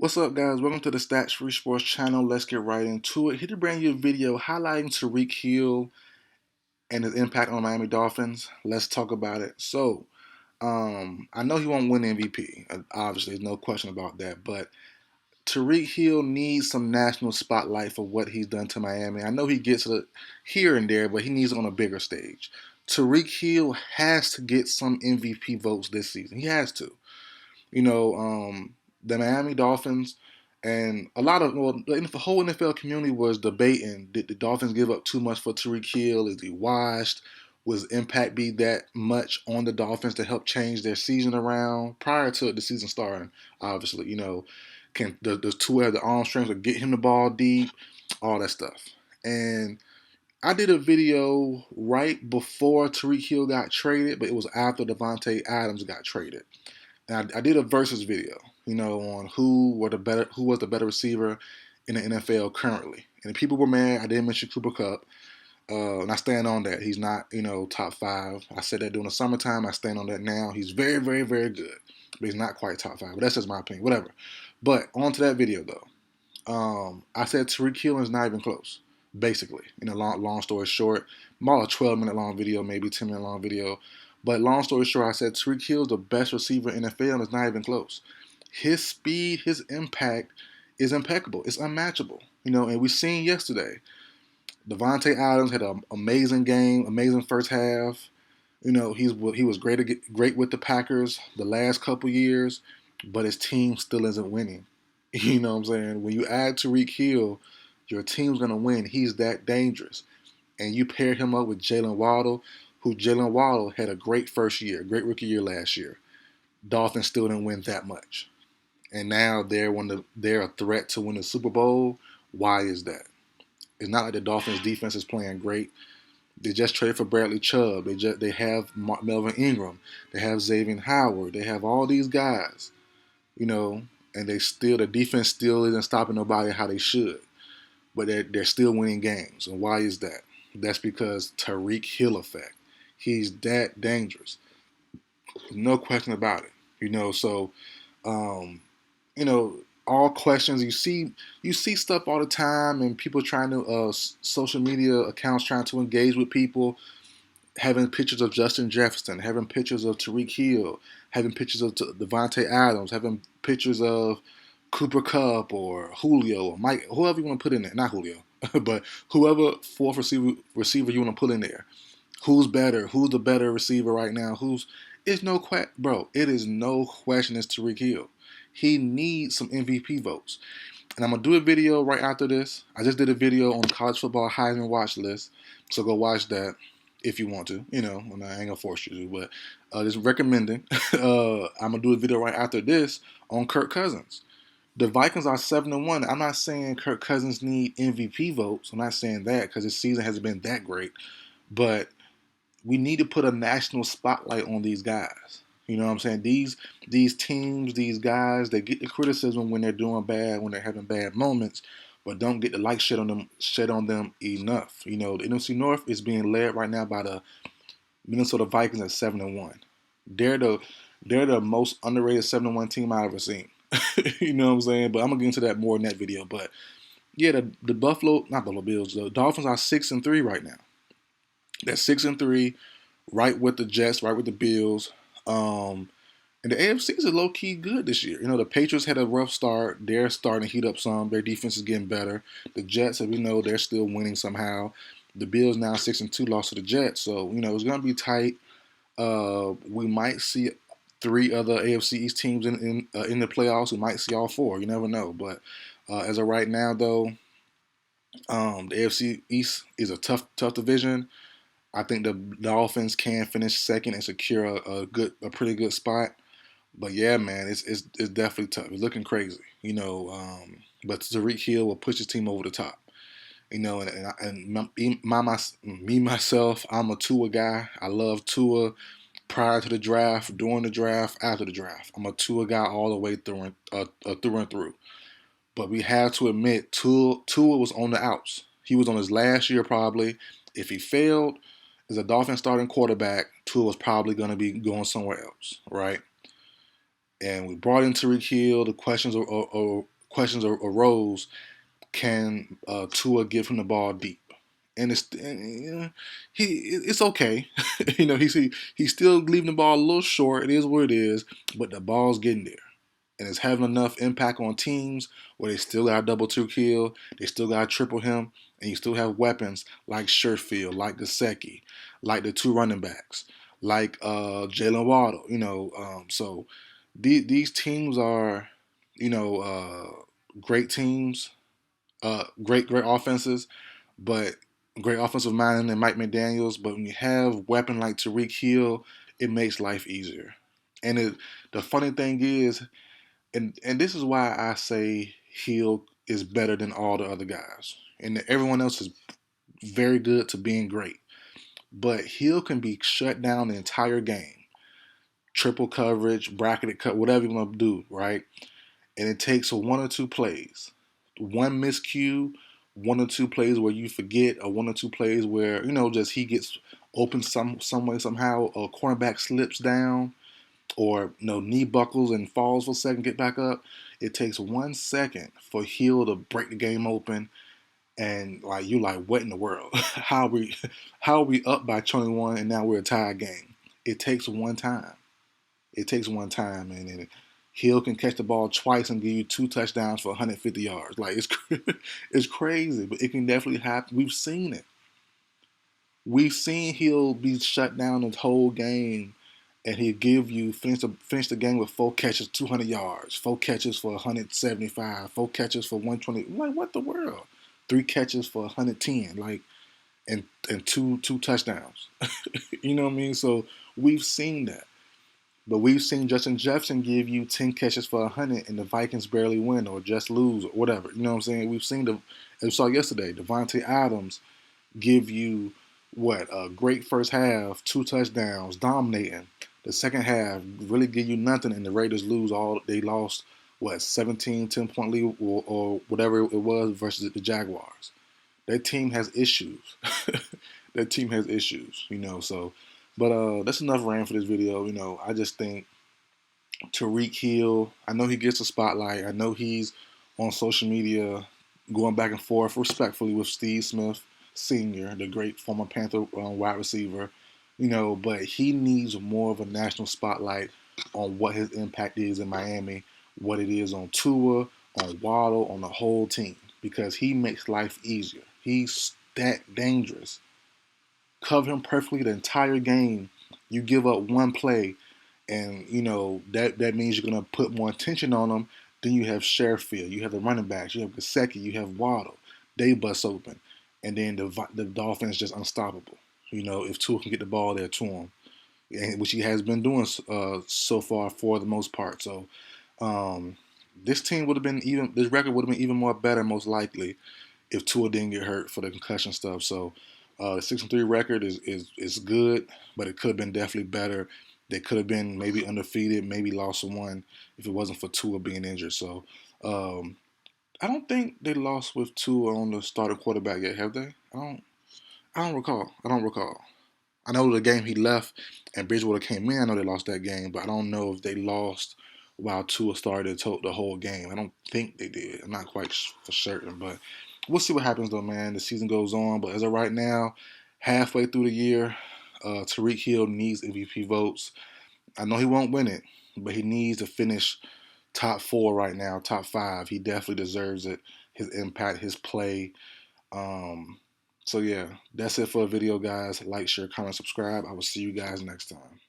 What's up, guys? Welcome to the Stats Free Sports channel. Let's get right into it. Here to bring you a video highlighting Tyreek Hill and his impact on the Miami Dolphins. Let's talk about it. I know he won't win MVP. Obviously, there's no question about that. But Tyreek Hill needs some national spotlight for what he's done to Miami. I know he gets it here and there, but he needs it on a bigger stage. Tyreek Hill has to get some MVP votes this season. He has to. You know, the Miami Dolphins and a lot of the whole NFL community was debating: did the Dolphins give up too much for Tyreek Hill? Is he washed? Was impact be that much on the Dolphins to help change their season around prior to the season starting? Obviously, can the two have the arm strength to get him the ball deep, all that stuff. And I did a video right before Tyreek Hill got traded, but it was after Devontae Adams got traded. And I did a versus video, on who was the better receiver in the NFL currently. And the people were mad. I didn't mention Cooper Kupp, and I stand on that. He's not, top five. I said that during the summertime. I stand on that now. He's very, very, very good, but he's not quite top five. But that's just my opinion. Whatever. But on to that video though. I said Tyreek Hill is not even close. Basically, long story short, I'm all a 12-minute long video, maybe 10-minute long video. But long story short, I said Tyreek Hill is the best receiver in the NFL, and it's not even close. His speed, his impact is impeccable. It's unmatchable. And we seen yesterday, Devontae Adams had an amazing game, amazing first half. He was great with the Packers the last couple years, but his team still isn't winning. You know what I'm saying? When you add Tyreek Hill, your team's going to win. He's that dangerous. And you pair him up with Jalen Waddle, who Jalen Waddle had a great first year, great rookie year last year. Dolphins still didn't win that much. And now they're a threat to win the Super Bowl. Why is that? It's not like the Dolphins defense is playing great. They just traded for Bradley Chubb. They have Melvin Ingram. They have Xavier Howard. They have all these guys, and the defense still isn't stopping nobody how they should. But they're still winning games. And why is that? That's because Tyreek Hill effect. He's that dangerous. No question about it. All questions you see stuff all the time, and people trying to social media accounts trying to engage with people, having pictures of Justin Jefferson, having pictures of Tyreek Hill, having pictures of Devontae Adams, having pictures of Cooper Kupp or Julio or Mike, whoever you want to put in there. Not Julio, but whoever fourth receiver you want to put in there. Who's better? Who's the better receiver right now? It is no question it's Tyreek Hill. He needs some MVP votes. And I'm going to do a video right after this. I just did a video on the college football Heisman watch list. So go watch that if you want to. And I ain't going to force you to. But just recommending. I'm going to do a video right after this on Kirk Cousins. The Vikings are 7-1. I'm not saying Kirk Cousins need MVP votes. I'm not saying that because his season hasn't been that great. But we need to put a national spotlight on these guys. You know what I'm saying? These teams, these guys, they get the criticism when they're doing bad, when they're having bad moments, but don't get the light shed on them enough. The NFC North is being led right now by the Minnesota Vikings at 7-1. They're the most underrated 7-1 team I've ever seen. You know what I'm saying? But I'm gonna get into that more in that video. But yeah, the Buffalo Bills, the Dolphins are 6-3 right now. They're 6-3, right with the Jets, right with the Bills. And the AFC is low key good this year. The Patriots had a rough start. They're starting to heat up some. Their defense is getting better. The Jets, as we know, they're still winning somehow. The Bills now 6-2, lost to the Jets. So it's gonna be tight. We might see 3 other AFC East teams in the playoffs. We might see all 4. You never know. But as of right now, though, the AFC East is a tough division. I think the Dolphins can finish second and secure a pretty good spot. But yeah, man, it's definitely tough. It's looking crazy, but Tyreek Hill will push his team over the top, myself, I'm a Tua guy. I love Tua prior to the draft, during the draft, after the draft. I'm a Tua guy all the way through and through. But we have to admit, Tua was on the outs. He was on his last year probably. If he failed as a Dolphin starting quarterback, Tua was probably going to be going somewhere else, right? And we brought in Tyreek Hill. The questions questions arose: can Tua give him the ball deep? And it's okay. He's still leaving the ball a little short. It is what it is, but the ball's getting there, and it's having enough impact on teams where they still got to double Tyreek Hill, they still got to triple him, and you still have weapons like Sherfield, like Gesicki, like the two running backs, like Jalen Waddle. So these teams are, great teams, great offenses, but great offensive mind and Mike McDaniels. But when you have weapon like Tyreek Hill, it makes life easier. And the funny thing is, and this is why I say Hill is better than all the other guys, and everyone else is very good to being great. But Hill can be shut down the entire game, triple coverage, bracketed cut, whatever you want to do, right? And it takes one or two plays, one miscue, one or two plays where you forget, or one or two plays where just he gets open some way somehow, a cornerback slips down, or knee buckles and falls for a second, get back up. It takes 1 second for Hill to break the game open, and like you like, what in the world? how are we up by 21 and now we're a tie game? It takes one time. It takes one time, and Hill can catch the ball twice and give you 2 touchdowns for 150 yards. Like it's crazy, but it can definitely happen. We've seen it. We've seen Hill be shut down the whole game, and he'll give you finish the game with 4 catches, 200 yards, 4 catches for 175, 4 catches for 120. Like, what the world? 3 catches for 110, like, and two touchdowns. You know what I mean? So we've seen that. But we've seen Justin Jefferson give you 10 catches for 100 and the Vikings barely win or just lose or whatever. You know what I'm saying? We've seen, as we saw yesterday, Devontae Adams give you what, a great first half, 2 touchdowns, dominating. The second half really give you nothing, and the Raiders lose all. They lost what, 17, 10-point lead or whatever it was versus the Jaguars. That team has issues. That team has issues, So, but that's enough rant for this video. I just think Tyreek Hill, I know he gets a spotlight. I know he's on social media going back and forth respectfully with Steve Smith Sr., the great former Panther wide receiver, but he needs more of a national spotlight on what his impact is in Miami, what it is on Tua, on Waddle, on the whole team, because he makes life easier. He's that dangerous. Cover him perfectly the entire game. You give up one play, and that means you're gonna put more attention on them. Then you have Sherfield, you have the running backs, you have Gesicki, you have Waddle. They bust open, and then the Dolphins just unstoppable. If Tua can get the ball there to him, which he has been doing so far for the most part. So this team would have been even. This record would have been even more better, most likely, if Tua didn't get hurt for the concussion stuff. So the 6-3 record is good, but it could have been definitely better. They could have been maybe undefeated, maybe lost one if it wasn't for Tua being injured. So I don't think they lost with Tua on the starter quarterback yet, have they? I don't recall. I don't recall. I know the game he left and Bridgewater came in. I know they lost that game, but I don't know if they lost while Tua started the whole game. I don't think they did. I'm not quite for certain, but we'll see what happens though, man. The season goes on, but as of right now, halfway through the year, Tyreek Hill needs MVP votes. I know he won't win it, but he needs to finish top 4 right now, top 5. He definitely deserves it. His impact, his play. So yeah, that's it for the video, guys. Like, share, comment, subscribe. I will see you guys next time.